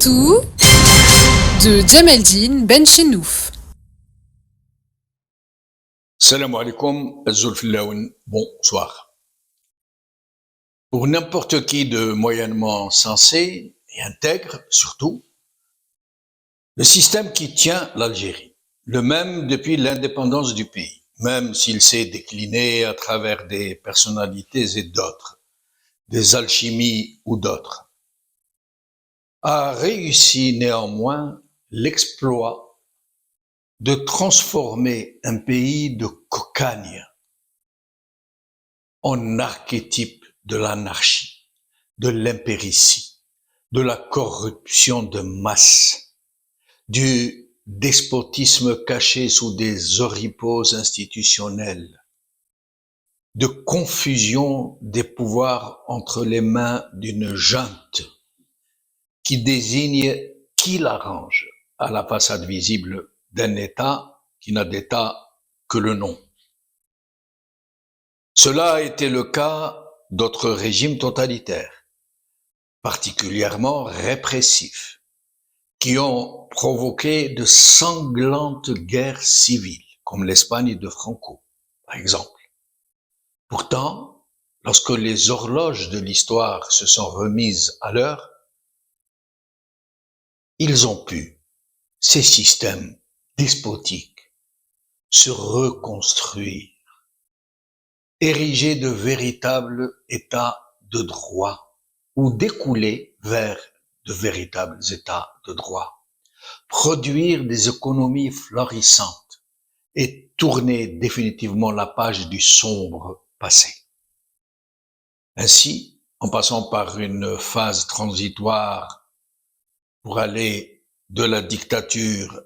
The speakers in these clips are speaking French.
Tout de Djemeldine Benchenouf. Salam alaikum, Zulfillaoun, bonsoir. Pour n'importe qui de moyennement sensé et intègre, surtout, le système qui tient l'Algérie, le même depuis l'indépendance du pays, même s'il s'est décliné à travers des personnalités et d'autres, des alchimies ou d'autres, a réussi néanmoins l'exploit de transformer un pays de cocagne en archétype de l'anarchie, de l'impéritie, de la corruption de masse, du despotisme caché sous des oripeaux institutionnels, de confusion des pouvoirs entre les mains d'une junte qui désigne qui l'arrange à la façade visible d'un État qui n'a d'État que le nom. Cela a été le cas d'autres régimes totalitaires, particulièrement répressifs, qui ont provoqué de sanglantes guerres civiles, comme l'Espagne de Franco, par exemple. Pourtant, lorsque les horloges de l'histoire se sont remises à l'heure, ils ont pu, ces systèmes despotiques, se reconstruire, ériger de véritables États de droit ou découler vers de véritables États de droit, produire des économies florissantes et tourner définitivement la page du sombre passé. Ainsi, en passant par une phase transitoire pour aller de la dictature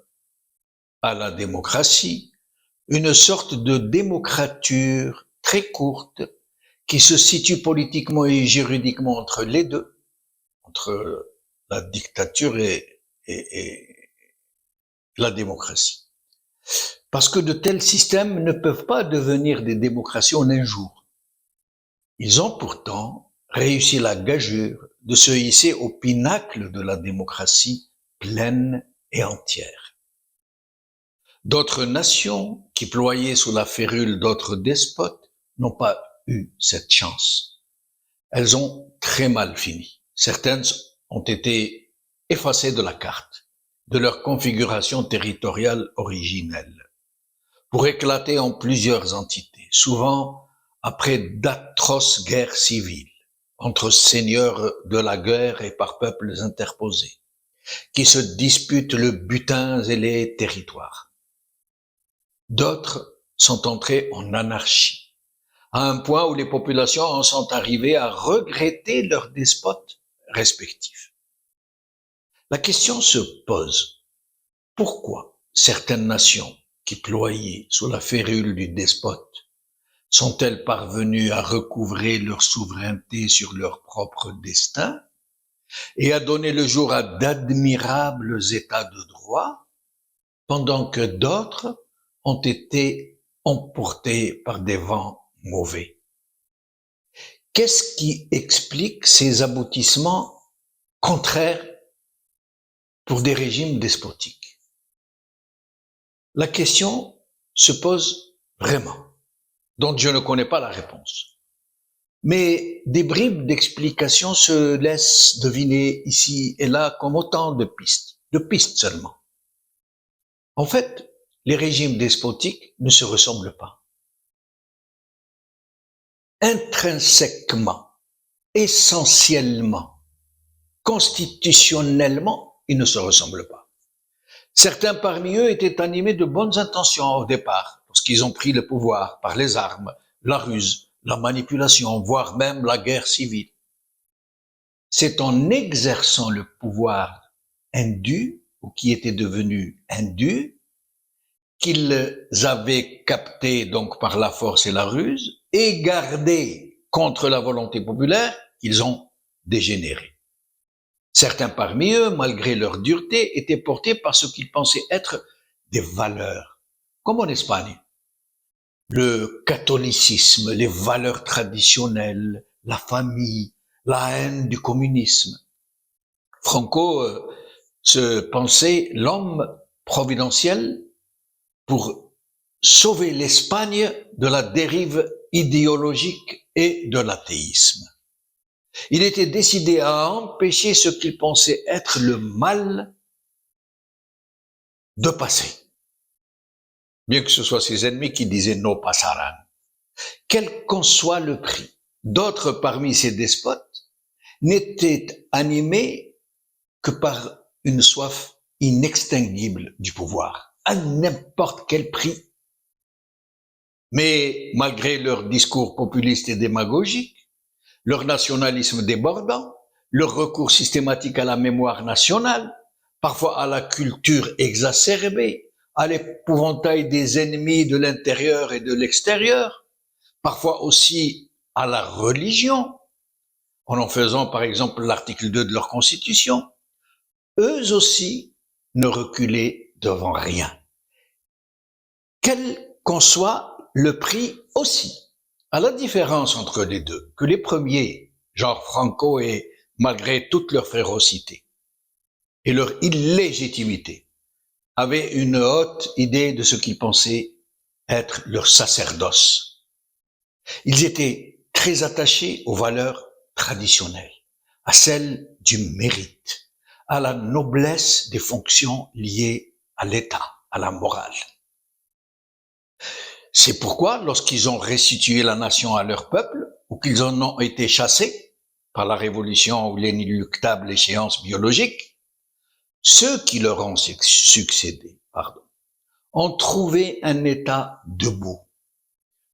à la démocratie, une sorte de démocrature très courte qui se situe politiquement et juridiquement entre les deux, entre la dictature et la démocratie. Parce que de tels systèmes ne peuvent pas devenir des démocraties en un jour. Ils ont pourtant réussi la gageure de se hisser au pinacle de la démocratie pleine et entière. D'autres nations qui ployaient sous la férule d'autres despotes n'ont pas eu cette chance. Elles ont très mal fini. Certaines ont été effacées de la carte, de leur configuration territoriale originelle, pour éclater en plusieurs entités, souvent après d'atroces guerres civiles entre seigneurs de la guerre et par peuples interposés, qui se disputent le butin et les territoires. D'autres sont entrés en anarchie, à un point où les populations en sont arrivées à regretter leurs despotes respectifs. La question se pose, pourquoi certaines nations qui ployaient sous la férule du despote sont-elles parvenues à recouvrer leur souveraineté sur leur propre destin et à donner le jour à d'admirables états de droit, pendant que d'autres ont été emportés par des vents mauvais? Qu'est-ce qui explique ces aboutissements contraires pour des régimes despotiques? La question se pose vraiment, dont je ne connais pas la réponse. Mais des bribes d'explications se laissent deviner ici et là comme autant de pistes seulement. En fait, les régimes despotiques ne se ressemblent pas. Intrinsèquement, essentiellement, constitutionnellement, ils ne se ressemblent pas. Certains parmi eux étaient animés de bonnes intentions au départ, lorsqu'ils ont pris le pouvoir par les armes, la ruse, la manipulation, voire même la guerre civile. C'est en exerçant le pouvoir indu, ou qui était devenu indu, qu'ils avaient capté donc par la force et la ruse, et gardé contre la volonté populaire, ils ont dégénéré. Certains parmi eux, malgré leur dureté, étaient portés par ce qu'ils pensaient être des valeurs, comme en Espagne. Le catholicisme, les valeurs traditionnelles, la famille, la haine du communisme. Franco se pensait l'homme providentiel pour sauver l'Espagne de la dérive idéologique et de l'athéisme. Il était décidé à empêcher ce qu'il pensait être le mal de passer. Bien que ce soit ses ennemis qui disaient no pasarán. Quel qu'en soit le prix, d'autres parmi ces despotes n'étaient animés que par une soif inextinguible du pouvoir, à n'importe quel prix. Mais malgré leurs discours populistes et démagogiques, leur nationalisme débordant, leur recours systématique à la mémoire nationale, parfois à la culture exacerbée, à l'épouvantail des ennemis de l'intérieur et de l'extérieur, parfois aussi à la religion, en faisant par exemple l'article 2 de leur constitution, eux aussi ne reculaient devant rien. Quel qu'en soit le prix aussi, à la différence entre les deux, que les premiers, genre Franco, et malgré toute leur férocité et leur illégitimité, avaient une haute idée de ce qu'ils pensaient être leur sacerdoce. Ils étaient très attachés aux valeurs traditionnelles, à celles du mérite, à la noblesse des fonctions liées à l'État, à la morale. C'est pourquoi, lorsqu'ils ont restitué la nation à leur peuple, ou qu'ils en ont été chassés par la révolution ou l'inéluctable échéance biologique, ceux qui leur ont succédé, ont trouvé un État debout,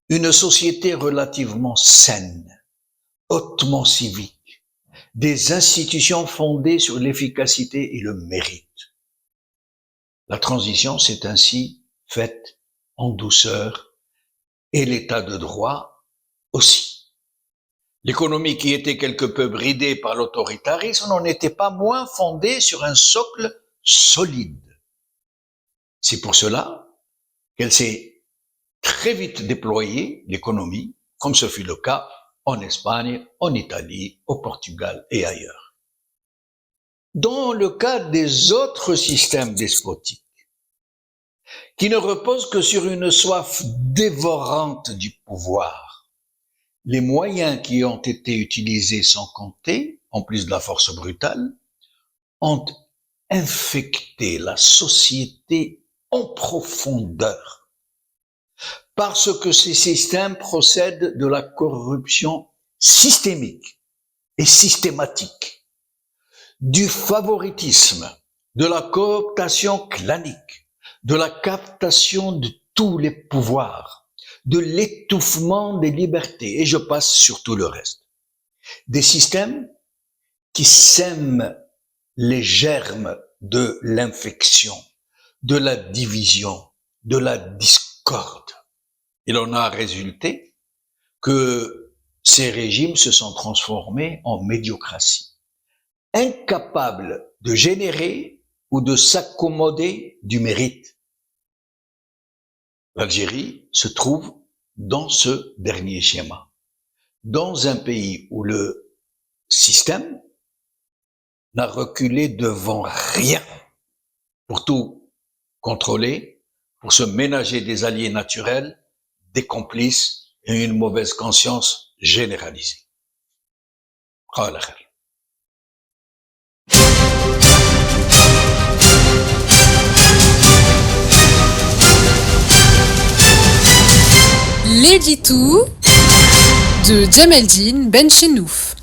une société relativement saine, hautement civique, des institutions fondées sur l'efficacité et le mérite. La transition s'est ainsi faite en douceur, et l'état de droit aussi. L'économie qui était quelque peu bridée par l'autoritarisme n'en était pas moins fondée sur un socle solide. C'est pour cela qu'elle s'est très vite déployée, l'économie, comme ce fut le cas en Espagne, en Italie, au Portugal et ailleurs. Dans le cas des autres systèmes despotiques, qui ne reposent que sur une soif dévorante du pouvoir, les moyens qui ont été utilisés sans compter, en plus de la force brutale, ont infecté la société en profondeur, parce que ces systèmes procèdent de la corruption systémique et systématique, du favoritisme, de la cooptation clanique, de la captation de tous les pouvoirs, de l'étouffement des libertés, et je passe sur tout le reste. Des systèmes qui sèment les germes de l'infection, de la division, de la discorde. Il en a résulté que ces régimes se sont transformés en médiocratie, incapables de générer ou de s'accommoder du mérite. L'Algérie se trouve dans ce dernier schéma, dans un pays où le système n'a reculé devant rien pour tout contrôler, pour se ménager des alliés naturels, des complices et une mauvaise conscience généralisée. L'édito de Djemeldine Benchenouf.